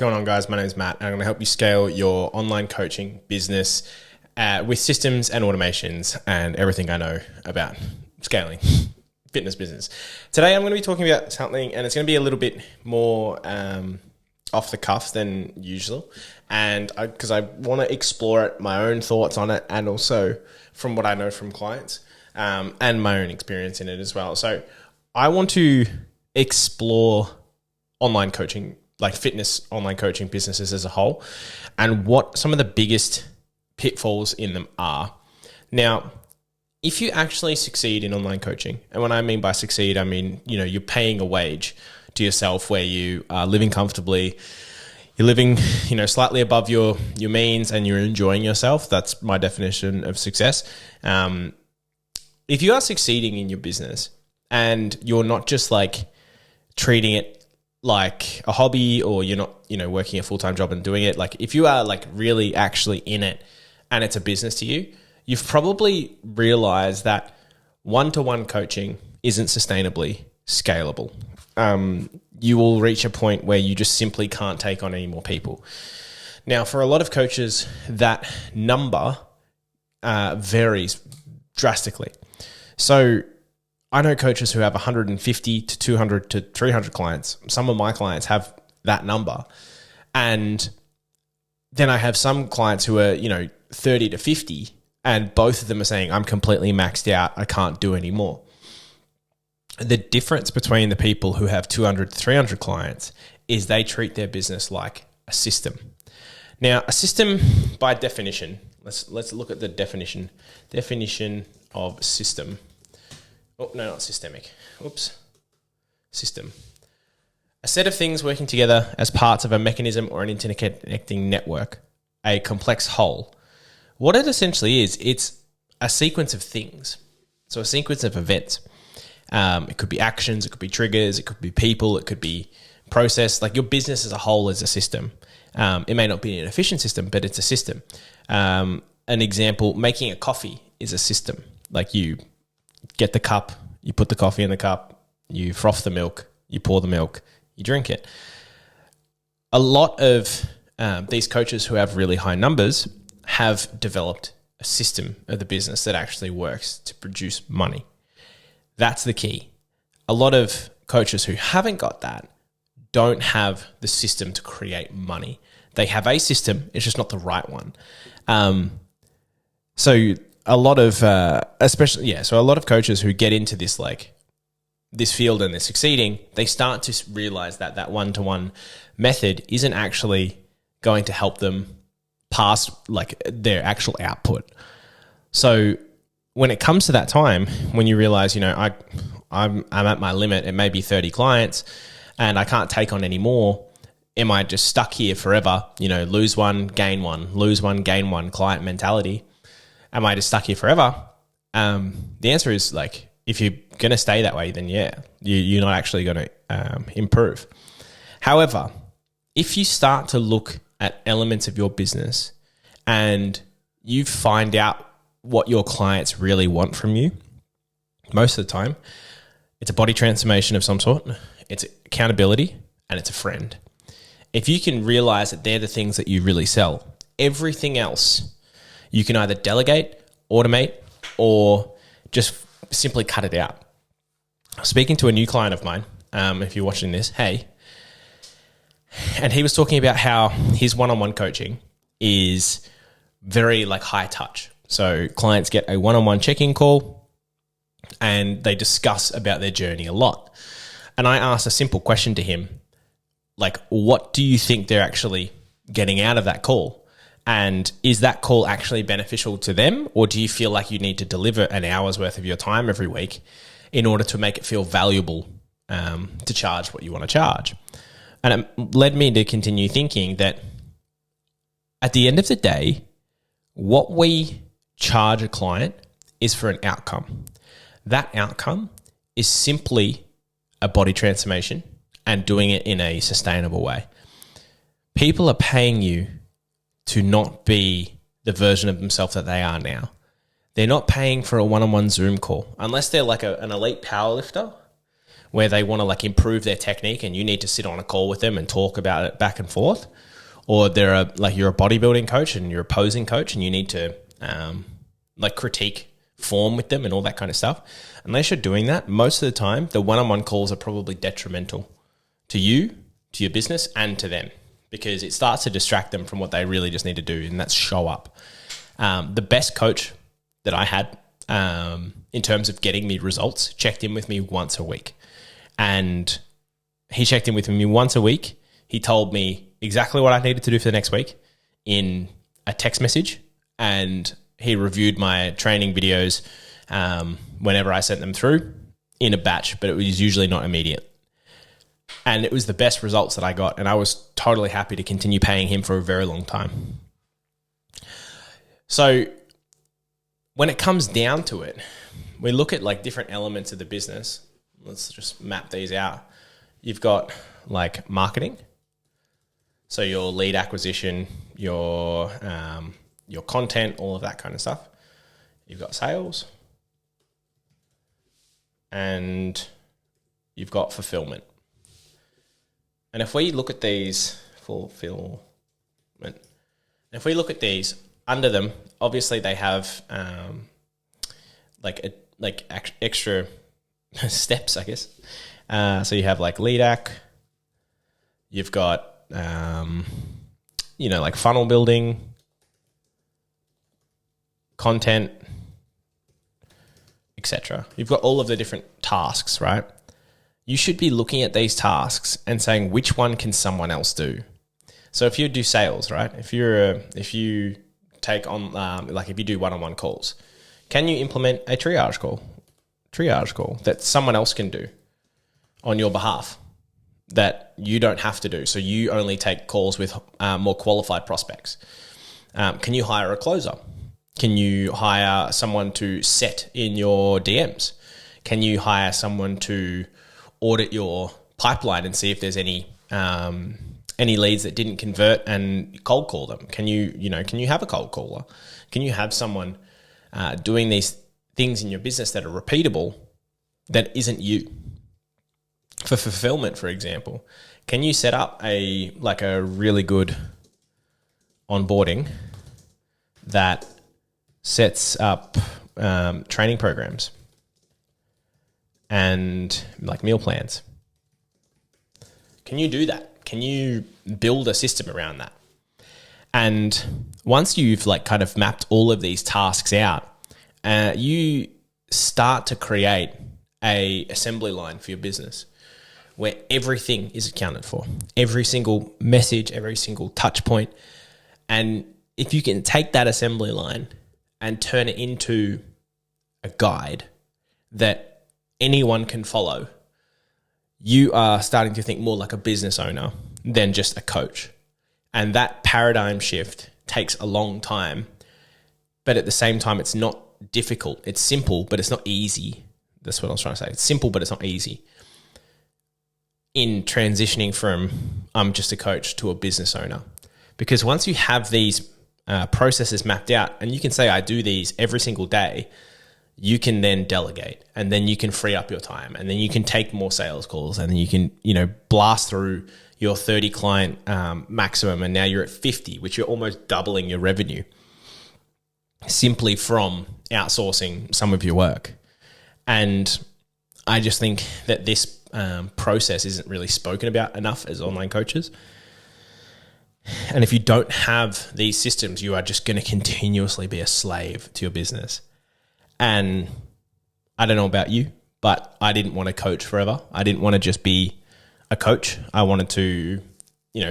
Going on, guys? My name is Matt, and I'm going to help you scale your online coaching business with systems and automations and everything I know about scaling fitness business. Today, I'm going to be talking about something, and it's going to be a little bit more off the cuff than usual, and because I want to explore it, my own thoughts on it, and also from what I know from clients and my own experience in it as well. So I want to explore online coaching, like fitness online coaching businesses as a whole, and what some of the biggest pitfalls in them are. Now, if you actually succeed in online coaching, and when I mean by succeed, I mean, you're paying a wage to yourself where you are living comfortably, you're living, slightly above your means, and you're enjoying yourself. That's my definition of success. If you are succeeding in your business and you're not just like treating it like a hobby, or you're not, working a full-time job and doing it, like if you are like really actually in it and it's a business to you, you've probably realized that one-to-one coaching isn't sustainably scalable. You will reach a point where you just simply can't take on any more people. Now, for a lot of coaches, that number varies drastically. So I know coaches who have 150 to 200 to 300 clients. Some of my clients have that number. And then I have some clients who are, 30 to 50, and both of them are saying, I'm completely maxed out. I can't do any more. The difference between the people who have 200 to 300 clients is they treat their business like a system. Now, a system by definition, let's look at the definition of system. Oh, no, not systemic. Oops. System. A set of things working together as parts of a mechanism or an interconnecting network, a complex whole. What it essentially is, it's a sequence of things. So a sequence of events. It could be actions, it could be triggers, it could be people, it could be process. Like your business as a whole is a system. It may not be an efficient system, but it's a system. An example, making a coffee is a system. Like you get the cup, you put the coffee in the cup, you froth the milk, you pour the milk, you drink it. A lot of these coaches who have really high numbers have developed a system of the business that actually works to produce money. That's the key. A lot of coaches who haven't got that don't have the system to create money. They have a system, it's just not the right one. So a lot of, a lot of coaches who get into this, like this field and they're succeeding, they start to realize that that one-to-one method isn't actually going to help them pass like their actual output. So when it comes to that time, when you realize, I'm at my limit, it may be 30 clients and I can't take on any more. Am I just stuck here forever? Lose one, gain one client mentality. Am I just stuck here forever? The answer is like, if you're going to stay that way, then yeah, you're not actually going to improve. However, if you start to look at elements of your business and you find out what your clients really want from you, most of the time, it's a body transformation of some sort, it's accountability, and it's a friend. If you can realize that they're the things that you really sell, everything else you can either delegate, automate, or just simply cut it out. Speaking to a new client of mine, if you're watching this, hey, and he was talking about how his one-on-one coaching is very like high touch. So clients get a one-on-one check-in call and they discuss about their journey a lot. And I asked a simple question to him, like, what do you think they're actually getting out of that call? And is that call actually beneficial to them? Or do you feel like you need to deliver an hour's worth of your time every week in order to make it feel valuable to charge what you want to charge? And it led me to continue thinking that at the end of the day, what we charge a client is for an outcome. That outcome is simply a body transformation and doing it in a sustainable way. People are paying you to not be the version of themselves that they are now. They're not paying for a one-on-one Zoom call unless they're like an elite powerlifter, where they want to like improve their technique and you need to sit on a call with them and talk about it back and forth, or you're a bodybuilding coach and you're a posing coach and you need to like critique form with them and all that kind of stuff. Unless you're doing that, most of the time, the one-on-one calls are probably detrimental to you, to your business, and to them, because it starts to distract them from what they really just need to do, and that's show up. The best coach that I had in terms of getting me results checked in with me once a week. And he checked in with me once a week. He told me exactly what I needed to do for the next week in a text message, and he reviewed my training videos whenever I sent them through in a batch, but it was usually not immediate. And it was the best results that I got, and I was totally happy to continue paying him for a very long time. So when it comes down to it, we look at like different elements of the business. Let's just map these out. You've got like marketing, so your lead acquisition, your content, all of that kind of stuff. You've got sales, and you've got fulfillment. And if we look at these, under them, obviously they have extra steps, I guess. So you have like lead ac, you've got like funnel building, content, etc. You've got all of the different tasks, right? You should be looking at these tasks and saying, which one can someone else do? So if you do sales, right? If you take on, if you do one-on-one calls, can you implement a triage call that someone else can do on your behalf that you don't have to do? So you only take calls with more qualified prospects. Can you hire a closer? Can you hire someone to set in your DMs? Can you hire someone to audit your pipeline and see if there's any leads that didn't convert and cold call them? Can you have a cold caller? Can you have someone doing these things in your business that are repeatable that isn't you? For fulfillment, for example, can you set up a really good onboarding that sets up training programs and like meal plans? Can you do that? Can you build a system around that? And once you've kind of mapped all of these tasks out, you start to create a assembly line for your business where everything is accounted for, every single message, every single touch point. And if you can take that assembly line and turn it into a guide that anyone can follow, you are starting to think more like a business owner than just a coach. And that paradigm shift takes a long time, but at the same time, it's not difficult. It's simple, but it's not easy. That's what I was trying to say. It's simple, but it's not easy in transitioning from I'm just a coach to a business owner. Because once you have these processes mapped out and you can say, I do these every single day, you can then delegate, and then you can free up your time, and then you can take more sales calls, and then you can, blast through your 30 client maximum. And now you're at 50, which you're almost doubling your revenue simply from outsourcing some of your work. And I just think that this process isn't really spoken about enough as online coaches. And if you don't have these systems, you are just going to continuously be a slave to your business. And I don't know about you, but I didn't want to coach forever. I didn't want to just be a coach. I wanted to,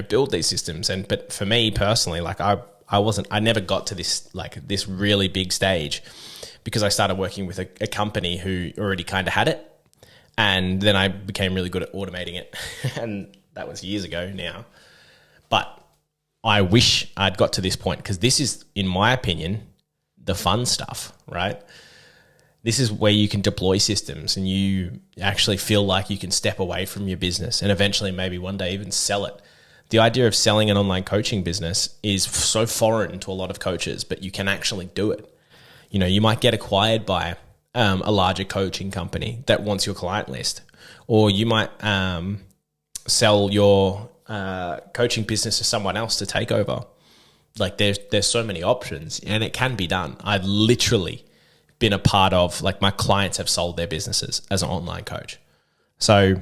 build these systems. But for me personally, I never got to this really big stage because I started working with a company who already kind of had it. And then I became really good at automating it. And that was years ago now. But I wish I'd got to this point, because this is, in my opinion, the fun stuff, right? This is where you can deploy systems and you actually feel like you can step away from your business and eventually maybe one day even sell it. The idea of selling an online coaching business is so foreign to a lot of coaches, but you can actually do it. You might get acquired by a larger coaching company that wants your client list, or you might sell your coaching business to someone else to take over. Like there's so many options, and it can be done. I've literally been a part of, like, my clients have sold their businesses as an online coach. So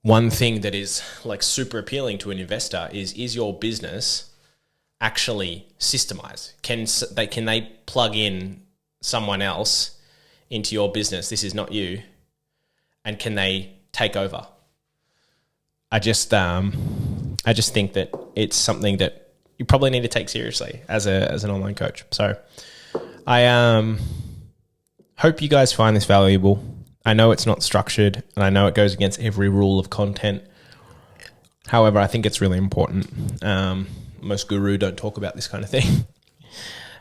one thing that is like super appealing to an investor is your business actually systemized? Can they plug in someone else into your business? This is not you. And can they take over? I just think that it's something that you probably need to take seriously as an online coach. So I hope you guys find this valuable. I know it's not structured, and I know it goes against every rule of content. However, I think it's really important. Most guru don't talk about this kind of thing.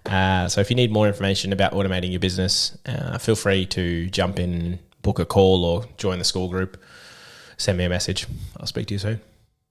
So if you need more information about automating your business, feel free to jump in, book a call, or join the school group. Send me a message. I'll speak to you soon.